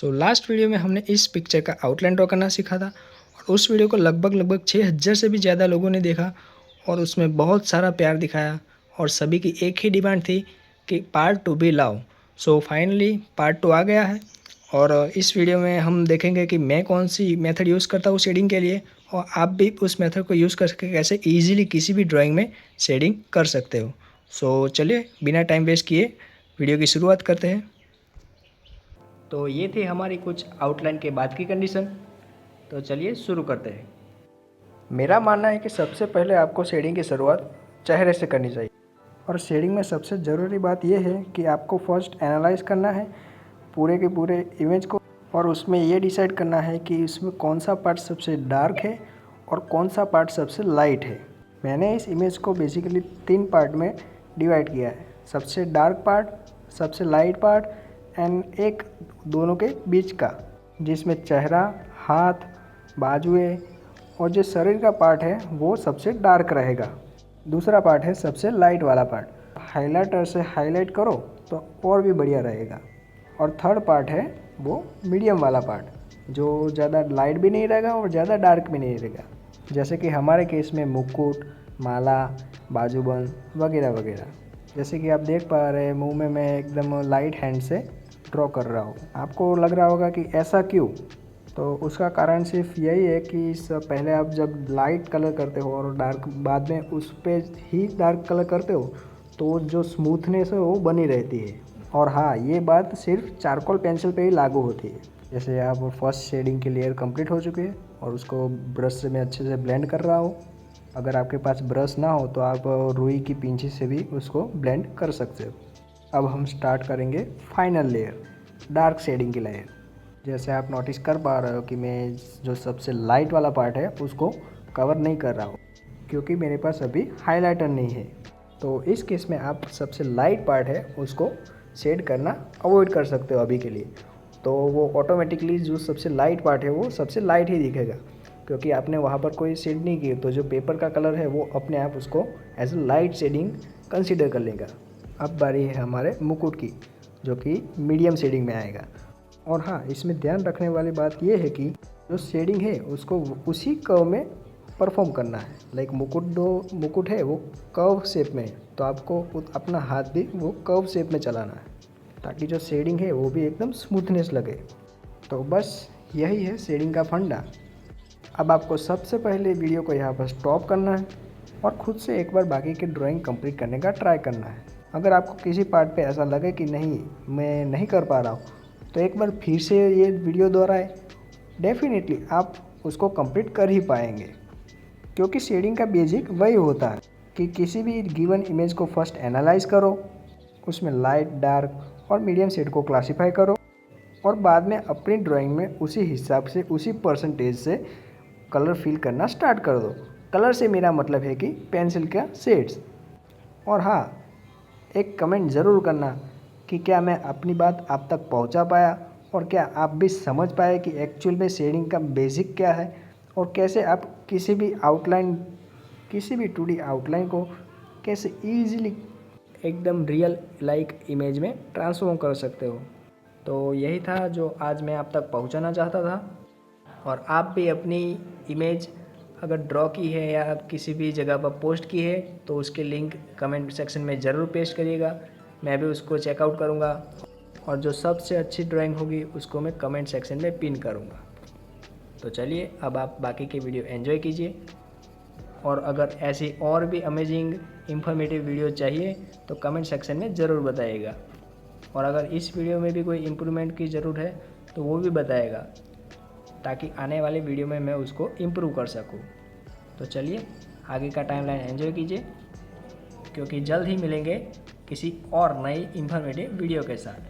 Last video में हमने इस पिक्चर का आउटलाइन ड्रॉ करना सीखा था और उस वीडियो को लगभग 6000 से भी ज़्यादा लोगों ने देखा और उसमें बहुत सारा प्यार दिखाया और सभी की एक ही डिमांड थी कि पार्ट 2 भी लाओ। फाइनली पार्ट 2 आ गया है और इस वीडियो में हम देखेंगे कि मैं कौन सी मेथड यूज़ करता हूँ शेडिंग के लिए और आप भी उस मेथड को यूज़ करके कैसे ईजिली किसी भी ड्राइंग में शेडिंग कर सकते हो। चलिए बिना टाइम वेस्ट किए वीडियो की शुरुआत करते हैं। तो ये थी हमारी कुछ आउटलाइन के बाद की कंडीशन। तो चलिए शुरू करते हैं। मेरा मानना है कि सबसे पहले आपको शेडिंग की शुरुआत चेहरे से करनी चाहिए और शेडिंग में सबसे ज़रूरी बात यह है कि आपको फर्स्ट एनालाइज करना है पूरे के पूरे इमेज को और उसमें ये डिसाइड करना है कि इसमें कौन सा पार्ट सबसे डार्क है और कौन सा पार्ट सबसे लाइट है। मैंने इस इमेज को बेसिकली 3 पार्ट में डिवाइड किया है, सबसे डार्क पार्ट, सबसे लाइट पार्ट एंड एक दोनों के बीच का, जिसमें चेहरा, हाथ, बाजुएं और जो शरीर का पार्ट है वो सबसे डार्क रहेगा। दूसरा पार्ट है सबसे लाइट वाला पार्ट, हाइलाइटर से हाईलाइट करो तो और भी बढ़िया रहेगा। और थर्ड पार्ट है वो मीडियम वाला पार्ट, जो ज़्यादा लाइट भी नहीं रहेगा और ज़्यादा डार्क भी नहीं रहेगा, जैसे कि हमारे केस में मुकुट, माला, बाजूबंद वगैरह वगैरह। जैसे कि आप देख पा रहे हैं मुंह में मैं एकदम लाइट हैंड से ड्रॉ कर रहा हूँ। आपको लग रहा होगा कि ऐसा क्यों, तो उसका कारण सिर्फ यही है कि पहले आप जब लाइट कलर करते हो और डार्क बाद में उस पर ही डार्क कलर करते हो तो जो स्मूथनेस है वो बनी रहती है। और हाँ, ये बात सिर्फ चारकोल पेंसिल पे ही लागू होती है। जैसे आप फर्स्ट शेडिंग की लेयर कंप्लीट हो चुकी है और उसको ब्रश से मैं अच्छे से ब्लेंड कर रहा हूँ। अगर आपके पास ब्रश ना हो तो आप रुई की पिंची से भी उसको ब्लेंड कर सकते हो। अब हम स्टार्ट करेंगे फाइनल लेयर, डार्क शेडिंग की लेयर। जैसे आप नोटिस कर पा रहे हो कि मैं जो सबसे लाइट वाला पार्ट है उसको कवर नहीं कर रहा हूँ क्योंकि मेरे पास अभी हाइलाइटर नहीं है। तो इस केस में आप सबसे लाइट पार्ट है उसको शेड करना अवॉइड कर सकते हो अभी के लिए। तो वो ऑटोमेटिकली जो सबसे लाइट पार्ट है वो सबसे लाइट ही दिखेगा क्योंकि आपने वहाँ पर कोई शेड नहीं की। तो जो पेपर का कलर है वो अपने आप उसको as a light shading consider कर लेगा। अब बारी है हमारे मुकुट की, जो कि मीडियम शेडिंग में आएगा। और हाँ, इसमें ध्यान रखने वाली बात यह है कि जो शेडिंग है उसको उसी कर्व में परफॉर्म करना है। लाइक मुकुट है वो कर्व शेप में है तो आपको अपना हाथ भी वो कर्व शेप में चलाना है ताकि जो शेडिंग है वो भी एकदम स्मूथनेस लगे। तो बस यही है शेडिंग का फंडा। अब आपको सबसे पहले वीडियो को यहाँ पर स्टॉप करना है और खुद से एक बार बाकी की ड्राइंग कंप्लीट करने का ट्राई करना है। अगर आपको किसी पार्ट पे ऐसा लगे कि नहीं मैं नहीं कर पा रहा हूँ तो एक बार फिर से ये वीडियो दोहराएं, डेफिनेटली आप उसको कंप्लीट कर ही पाएंगे क्योंकि शेडिंग का बेसिक वही होता है कि किसी भी गिवन इमेज को फर्स्ट एनालाइज करो, उसमें लाइट, डार्क और मीडियम शेड को क्लासीफाई करो और बाद में अपनी ड्राइंग में उसी हिसाब से उसी परसेंटेज से कलर फिल करना स्टार्ट कर दो। कलर से मेरा मतलब है कि पेंसिल का शेड्स। और हाँ, एक कमेंट ज़रूर करना कि क्या मैं अपनी बात आप तक पहुंचा पाया और क्या आप भी समझ पाए कि एक्चुअल में शेडिंग का बेसिक क्या है और कैसे आप किसी भी 2D आउटलाइन को कैसे ईजिली एकदम रियल लाइक इमेज में ट्रांसफॉर्म कर सकते हो। तो यही था जो आज मैं आप तक पहुंचाना चाहता था। और आप भी अपनी इमेज अगर ड्रॉ की है या किसी भी जगह पर पोस्ट की है तो उसके लिंक कमेंट सेक्शन में ज़रूर पेस्ट करिएगा, मैं भी उसको चेकआउट करूँगा और जो सबसे अच्छी ड्राइंग होगी उसको मैं कमेंट सेक्शन में पिन करूँगा। तो चलिए अब आप बाकी के वीडियो एंजॉय कीजिए और अगर ऐसी और भी अमेजिंग इंफॉर्मेटिव वीडियो चाहिए तो कमेंट सेक्शन में ज़रूर बताइएगा। और अगर इस वीडियो में भी कोई इम्प्रूवमेंट की ज़रूरत है तो वो भी बताएगा ताकि आने वाले वीडियो में मैं उसको इम्प्रूव कर सकूं। तो चलिए आगे का टाइमलाइन एंजॉय कीजिए क्योंकि जल्द ही मिलेंगे किसी और नई इंफॉर्मेटिव वीडियो के साथ।